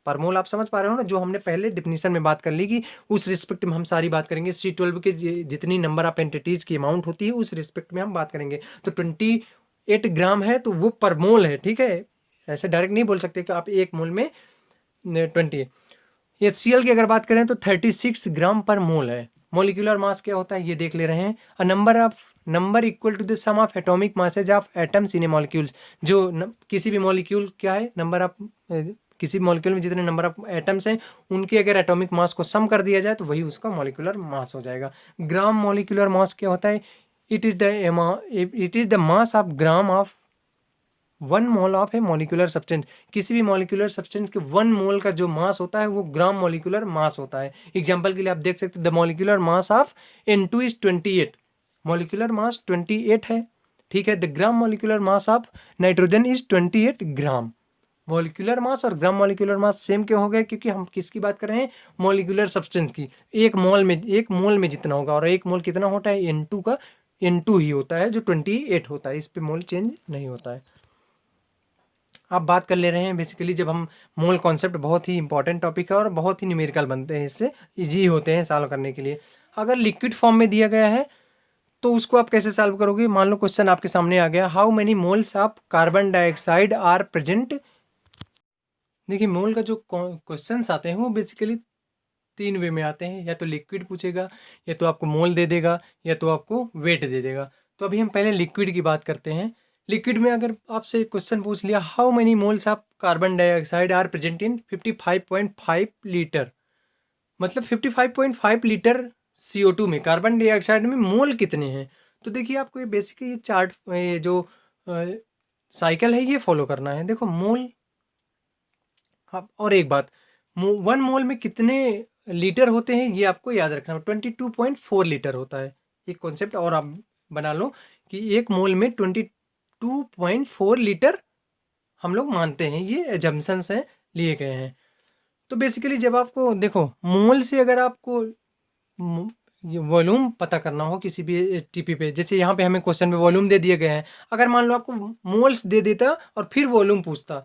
पर मोल आप समझ पा रहे हो ना, जो हमने पहले डिफिनीशन में बात कर ली कि उस रिस्पेक्ट में हम सारी बात करेंगे। C12 के जितनी नंबर ऑफ एंटिटीज की अमाउंट होती है उस रिस्पेक्ट में हम बात करेंगे। तो 28 ग्राम है तो वो पर मोल है, ठीक है। ऐसे डायरेक्ट नहीं बोल सकते कि आप 1 मोल में 20। HCl की अगर बात करें तो 36 ग्राम पर मोल है। मोलिकुलर मास क्या होता है ये देख ले रहे हैं। A number equal to the sum of atomic masses of atoms in a molecules. जो किसी भी मॉलिक्यूल क्या है, नंबर ऑफ किसी मॉलिक्यूल में जितने नंबर ऑफ एटम्स हैं उनके अगर एटॉमिक मास को सम कर दिया जाए तो वही उसका मॉलिक्यूलर मास हो जाएगा। ग्राम मॉलिक्यूलर मास क्या होता है? It is the mass of gram of 1 mole of A molecular substance. किसी भी मॉलिक्यूलर सब्सटेंस के 1 मोल का जो मास होता है वो ग्राम मॉलिक्यूलर मास होता है। एग्जाम्पल के लिए आप देख सकते हैं, the molecular mass of N2 is 28। Molecular mass 28 है, ठीक है। The gram molecular mass of nitrogen is 28 gram. Molecular mass और ग्राम मॉलिक्यूलर मास सेम क्यों हो गए? क्योंकि हम किसकी बात कर रहे हैं? मॉलिक्यूलर सब्सटेंस की। एक मोल में जितना होगा, और 1 मोल कितना होता है? N2 का N2 ही होता है जो 28 होता है। इस पे मोल चेंज नहीं होता है। आप बात कर ले रहे हैं बेसिकली, जब हम मोल कॉन्सेप्ट बहुत ही इंपॉर्टेंट टॉपिक है और बहुत ही न्यूमेरिकल बनते हैं, इससे इजी होते हैं सॉल्व करने के लिए। अगर लिक्विड फॉर्म में दिया गया है तो उसको आप कैसे सॉल्व करोगे? मान लो क्वेश्चन आपके सामने आ गया, how many moles of carbon dioxide are present. देखिए मोल का जो क्वेश्चन आते हैं वो बेसिकली 3 वे में आते हैं। या तो लिक्विड पूछेगा, या तो आपको मोल दे देगा, या तो आपको वेट दे देगा। तो अभी हम पहले लिक्विड की बात करते हैं। लिक्विड में अगर आपसे क्वेश्चन पूछ लिया, how many moles of carbon dioxide are present in 55.5 litre, मतलब 55.5 लीटर CO2 में, कार्बन डाइऑक्साइड में मोल कितने हैं? तो देखिए आपको ये बेसिकली ये चार्ट, ये जो साइकिल है ये फॉलो करना है। देखो मोल, हाँ, और एक बात, 1 मोल में कितने लीटर होते हैं ये आपको याद रखना है। 22.4 लीटर होता है। एक कॉन्सेप्ट और आप बना लो कि 1 मोल में 22.4 लीटर हम लोग मानते हैं, ये एजम्पशंस हैं, लिए गए हैं। तो बेसिकली जब आपको देखो मोल से अगर आपको ये वॉल्यूम पता करना हो किसी भी एचटीपी पे, जैसे यहाँ पे हमें क्वेश्चन में वॉल्यूम दे दिए गए हैं, अगर मान लो आपको मोल्स दे देता और फिर वॉल्यूम पूछता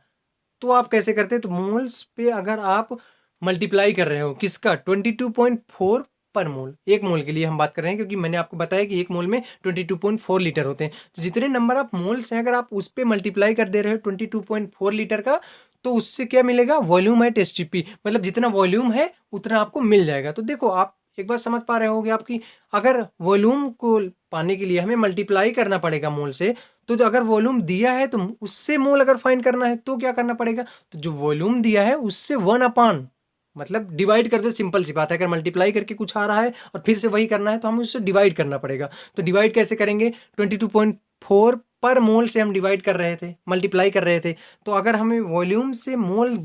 तो आप कैसे करते? तो मोल्स पे अगर आप मल्टीप्लाई कर रहे हो किसका, 22.4 पर मोल, 1 मोल के लिए हम बात कर रहे हैं, क्योंकि मैंने आपको बताया कि 1 मोल में 22.4 लीटर होते हैं। तो जितने नंबर ऑफ मोल्स हैं अगर आप उस पर मल्टीप्लाई कर दे रहे हो 22.4 लीटर का, तो उससे क्या मिलेगा? वॉल्यूम एट एसटीपी, मतलब जितना वॉल्यूम है उतना आपको मिल जाएगा। तो देखो आप एक बात समझ पा रहे होगे आपकी, अगर वॉल्यूम को पाने के लिए हमें मल्टीप्लाई करना पड़ेगा मोल से, तो जो अगर वॉल्यूम दिया है तो उससे मोल अगर फाइंड करना है तो क्या करना पड़ेगा, तो जो वॉल्यूम दिया है उससे 1/, मतलब डिवाइड कर दो। सिंपल सी बात है, अगर मल्टीप्लाई करके कुछ आ रहा है और फिर से वही करना है तो हमें उससे डिवाइड करना पड़ेगा। तो डिवाइड कैसे करेंगे, 22.4 पर मोल से हम डिवाइड कर रहे थे, मल्टीप्लाई कर रहे थे। तो अगर हमें वॉल्यूम से मोल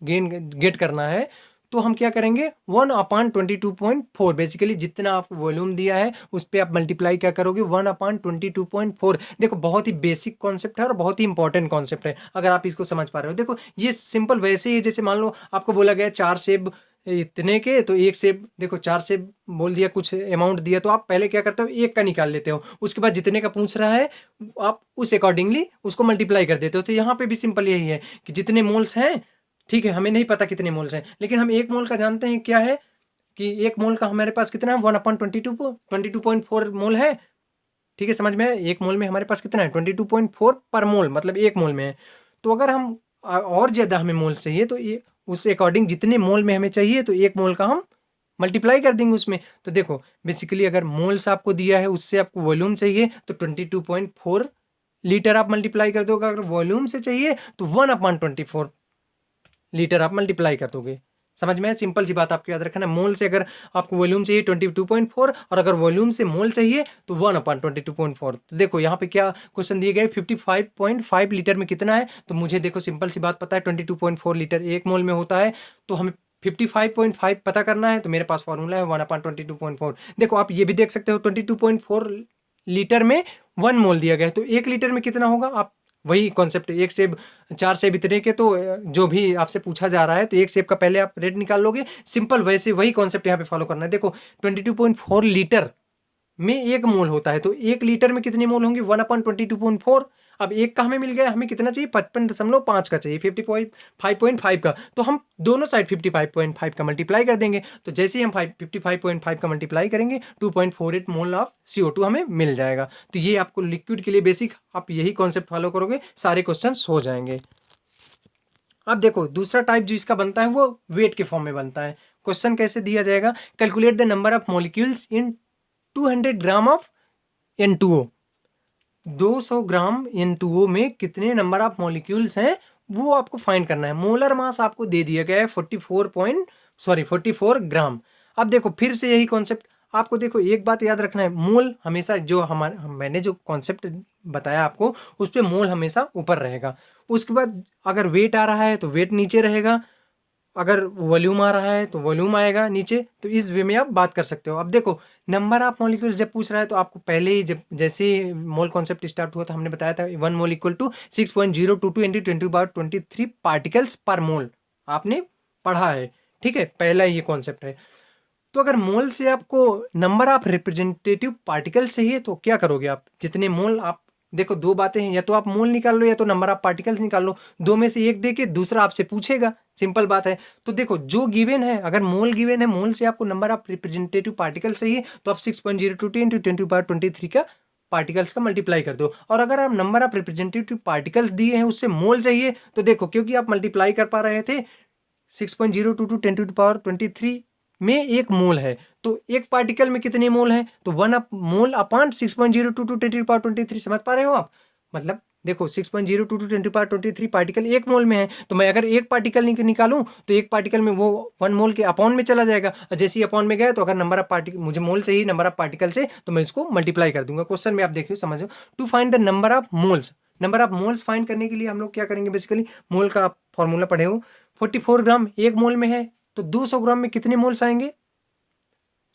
गेट करना है तो हम क्या करेंगे, 1/22.4, बेसिकली जितना आप वॉल्यूम दिया है उस पर आप मल्टीप्लाई क्या करोगे, 1/22.4। देखो बहुत ही बेसिक कॉन्सेप्ट है और बहुत ही इंपॉर्टेंट कॉन्सेप्ट है, अगर आप इसको समझ पा रहे हो। देखो ये सिंपल वैसे ही, जैसे मान लो आपको बोला गया 4 सेब इतने के, तो एक सेब, देखो 4 सेब बोल दिया, कुछ अमाउंट दिया, तो आप पहले क्या करते हो, एक का निकाल लेते हो, उसके बाद जितने का पूछ रहा है आप उस अकॉर्डिंगली उसको मल्टीप्लाई कर देते हो। तो यहाँ पे भी सिंपल यही है कि जितने मोल्स हैं, ठीक है, हमें नहीं पता कितने मोल्स हैं, लेकिन हम एक मोल का जानते हैं क्या है, कि एक मोल का हमारे पास कितना है, 1/22.4 मोल है। ठीक है, समझ में है, एक मोल में हमारे पास कितना है, 22.4 पर मोल, मतलब एक मोल में है। तो अगर हम और ज़्यादा हमें मोल चाहिए तो ये उस अकॉर्डिंग जितने मोल में हमें चाहिए तो एक मोल का हम मल्टीप्लाई कर देंगे उसमें। तो देखो बेसिकली अगर मोल्स आपको दिया है उससे आपको वॉल्यूम चाहिए तो 22.4 लीटर आप मल्टीप्लाई कर दोगे, अगर वॉल्यूम से चाहिए तो 1/24 लीटर आप मल्टीप्लाई कर दोगे। समझ में है, सिंपल सी बात आपको याद रखना, मोल से अगर आपको वॉल्यूम चाहिए 22.4 और अगर वॉल्यूम से मोल चाहिए तो 1/22.4। तो देखो यहाँ पे क्या क्वेश्चन दिए गए, 55.5 लीटर में कितना है, तो मुझे देखो सिंपल सी बात पता है 22.4 लीटर एक मोल में होता है, तो हमें 55.5 पता करना है, तो मेरे पास फॉर्मूला है 1/22.4। देखो आप ये भी देख सकते हो 22.4 लीटर में 1 मोल दिया गया है, तो 1 लीटर में कितना होगा, आप वही कॉन्सेप्ट, एक सेब 4 सेब इतने के, तो जो भी आपसे पूछा जा रहा है तो एक सेब का पहले आप रेट निकाल लोगे, सिंपल वैसे वही कॉन्सेप्ट यहाँ पे फॉलो करना है। देखो 22.4 लीटर में एक मोल होता है, तो एक लीटर में कितने मोल होंगे, 1/22.4। अब एक का हमें मिल गया, हमें कितना चाहिए, 55.5 का चाहिए, 55.5 का, तो हम दोनों साइड 55.5 का मल्टीप्लाई कर देंगे। तो जैसे ही हम 55.5 का मल्टीप्लाई करेंगे 2.48 मोल ऑफ CO2 हमें मिल जाएगा। तो ये आपको लिक्विड के लिए बेसिक, आप यही कॉन्सेप्ट फॉलो करोगे सारे क्वेश्चन हो जाएंगे। अब देखो दूसरा टाइप जो इसका बनता है वो वेट के फॉर्म में बनता है। क्वेश्चन कैसे दिया जाएगा, calculate the number of molecules in 200 gram of N2O। 200 gram N2O में कितने नंबर ऑफ मॉलिक्यूल्स हैं वो आपको फाइंड करना है। मोलर मास आपको दे दिया गया है 44 ग्राम। अब देखो फिर से यही कॉन्सेप्ट आपको, देखो एक बात याद रखना है, मोल हमेशा जो मैंने जो कॉन्सेप्ट बताया आपको उस पर मोल हमेशा ऊपर रहेगा। उसके बाद अगर वेट आ रहा है तो वेट नीचे रहेगा, अगर वॉल्यूम आ रहा है तो वॉल्यूम आएगा नीचे। तो इस वे में आप बात कर सकते हो। अब देखो नंबर ऑफ मॉलिक्यूल्स जब पूछ रहा है तो आपको पहले ही जब जैसे ही मोल कॉन्सेप्ट स्टार्ट हुआ था हमने बताया था 1 मोल इक्वल टू 6.022 × 10⁻23 पार्टिकल्स पर मोल, आपने पढ़ा है, ठीक है, पहला ये कॉन्सेप्ट है। तो अगर मोल से आपको नंबर ऑफ रिप्रेजेंटेटिव पार्टिकल चाहिए तो क्या करोगे आप, जितने मोल आप, देखो दो बातें हैं, या तो आप मोल निकाल लो या तो नंबर ऑफ पार्टिकल्स निकाल लो, दो में से एक देके दूसरा आपसे पूछेगा, सिंपल बात है। तो देखो जो गिवन है, अगर मोल गिवन है, मोल से आपको नंबर ऑफ रिप्रेजेंटेटिव पार्टिकल चाहिए तो आप 6.022 × 10⁻23 का पार्टिकल्स का मल्टीप्लाई कर दो। और अगर आप नंबर ऑफ रिप्रेजेंटेटिव पार्टिकल्स दिए हैं उससे मोल चाहिए तो देखो क्योंकि आप मल्टीप्लाई कर पा रहे थे 6.022 × 10⁻23 में एक मोल है, तो एक पार्टिकल में कितने मोल हैं, तो 1 मोल अपॉन 6.022 × 10⁻23। समझ पा रहे हो आप, मतलब देखो 6.022 × 10⁻23 पार्टिकल एक मोल में है, तो मैं अगर एक पार्टिकल निकालूं तो एक पार्टिकल में वो 1 मोल के अपॉन में चला जाएगा, और जैसे ही अपॉन में गया तो अगर नंबर ऑफ पार्टिकल, मुझे मोल चाहिए नंबर ऑफ पार्टिकल से, तो मैं इसको मल्टीप्लाई कर दूंगा। क्वेश्चन में आप देखिए समझो, to find the number of moles. Number of moles find करने के लिए हम लोग क्या करेंगे, बेसिकली मोल का आप फॉर्मूला पढ़े हो, 44 ग्राम एक मोल में है तो 200 ग्राम में कितने मोल्स आएंगे,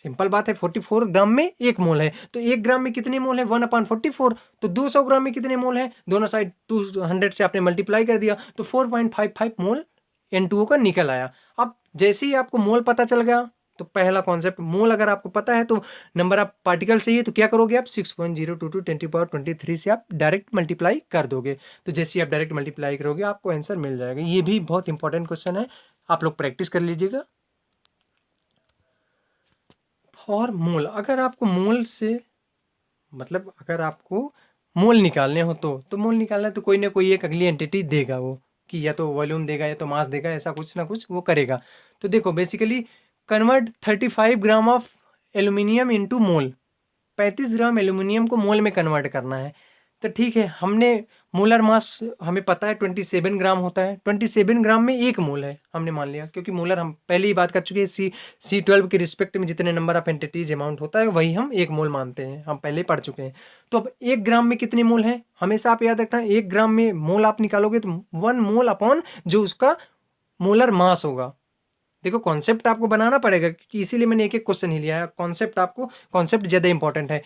सिंपल बात है, 44 ग्राम में एक मोल है तो एक ग्राम में कितने मोल है, 1/44। तो 200 ग्राम में कितने मोल है, दोनों साइड 200 से आपने मल्टीप्लाई कर दिया तो 4.55 मोल N2O का निकल आया। अब जैसे ही आपको मोल पता चल गया तो पहला कॉन्सेप्ट, मोल अगर आपको पता है तो नंबर ऑफ पार्टिकल चाहिए तो क्या करोगे आप, 6.022 × 10⁻23 से आप डायरेक्ट मल्टीप्लाई कर दोगे। तो जैसे ही आप डायरेक्ट मल्टीप्लाई करोगे आपको आंसर मिल जाएगा। ये भी बहुत इंपॉर्टेंट क्वेश्चन है, आप लोग प्रैक्टिस कर लीजिएगा। फॉर मोल, अगर आपको मोल से मतलब अगर आपको मोल निकालने हो तो मोल निकालना है तो कोई ना कोई एक अगली एंटिटी देगा वो, कि या तो वॉल्यूम देगा या तो मास देगा, ऐसा कुछ ना कुछ वो करेगा। तो देखो basically convert 35 gram of aluminium into mole, 35 gram aluminium को मोल में कन्वर्ट करना है। तो ठीक है, हमने मोलर मास हमें पता है 27 ग्राम होता है, 27 ग्राम में 1 मोल है हमने मान लिया, क्योंकि मोलर हम पहले ही बात कर चुके हैं। C12 के रिस्पेक्ट में जितने नंबर ऑफ एंटिटीज अमाउंट होता है वही हम 1 मोल मानते हैं, हम पहले ही पढ़ चुके हैं। तो अब 1 ग्राम में कितने मोल हैं, हमेशा आप याद रखना, 1 ग्राम में मोल आप निकालोगे तो 1 मोल अपॉन जो उसका मोलर मास होगा। देखो कॉन्सेप्ट आपको बनाना पड़ेगा, क्योंकि इसीलिए मैंने एक एक क्वेश्चन ही लिया है। कॉन्सेप्ट ज़्यादा इंपॉर्टेंट है।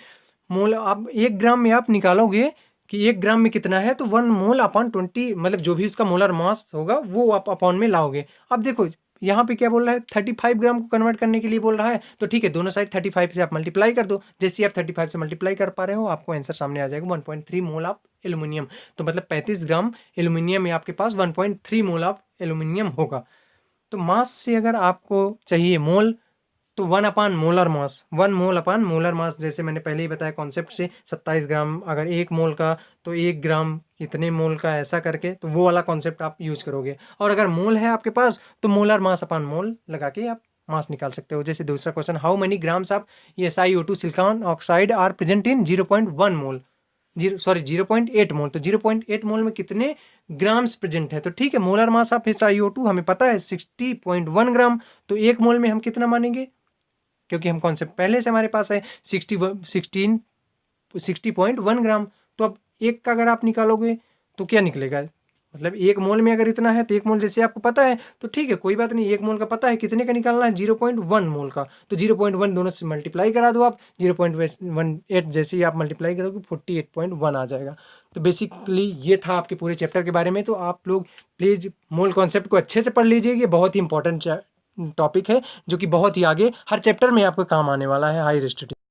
मोल आप 1 ग्राम में आप निकालोगे कि 1 ग्राम में कितना है, तो 1 मोल अपॉन 20, मतलब जो भी उसका मोलर मास होगा वो आप अपॉन में लाओगे। अब देखो यहाँ पे क्या बोल रहा है, 35 ग्राम को कन्वर्ट करने के लिए बोल रहा है, तो ठीक है, दोनों साइड 35 से आप मल्टीप्लाई कर दो। जैसे ही आप 35 से मल्टीप्लाई कर पा रहे हो, आपको आंसर सामने आ जाएगा 1.3 मोल ऑफ एल्यूमिनियम। तो मतलब 35 ग्राम एल्यूमिनियम में आपके पास 1.3 मोल ऑफ एल्यूमिनियम होगा। तो मास से अगर आपको चाहिए मोल, तो 1 अपान मोलर मास, 1 मोल अपान मोलर मास, जैसे मैंने पहले ही बताया कॉन्सेप्ट से, 27 ग्राम अगर 1 मोल का तो 1 ग्राम कितने मोल का, ऐसा करके, तो वो वाला कॉन्सेप्ट आप यूज करोगे। और अगर मोल है आपके पास तो मोलर मास अपान मोल लगा के आप मास निकाल सकते हो। जैसे दूसरा question, how many grams of SiO2 silicon oxide are present in 0.1 mole, 0.8 mole. तो 0.8 मोल में कितने ग्राम्स प्रेजेंट है, तो ठीक है, मोलर मास ऑफ SiO2 हमें पता है 60.1 ग्राम। तो 1 मोल में हम कितना मानेंगे, क्योंकि हम कॉन्सेप्ट पहले से हमारे पास है 60.1 ग्राम। तो अब 1 का अगर आप निकालोगे तो क्या निकलेगा, मतलब 1 मोल में अगर इतना है तो 1 मोल जैसे आपको पता है, तो ठीक है, कोई बात नहीं, 1 मोल का पता है, कितने का निकालना है, 0.1 मोल का। तो 0.1 दोनों से मल्टीप्लाई करा दो आप, 0.18 जैसे ही आप मल्टीप्लाई करोगे 48.1 आ जाएगा। तो बेसिकली ये था आपके पूरे चैप्टर के बारे में। तो आप लोग प्लीज़ मोल कॉन्सेप्ट को अच्छे से पढ़ लीजिए, ये बहुत ही इंपॉर्टेंट टॉपिक है, जो कि बहुत ही आगे हर चैप्टर में आपको काम आने वाला है हायर स्टडी।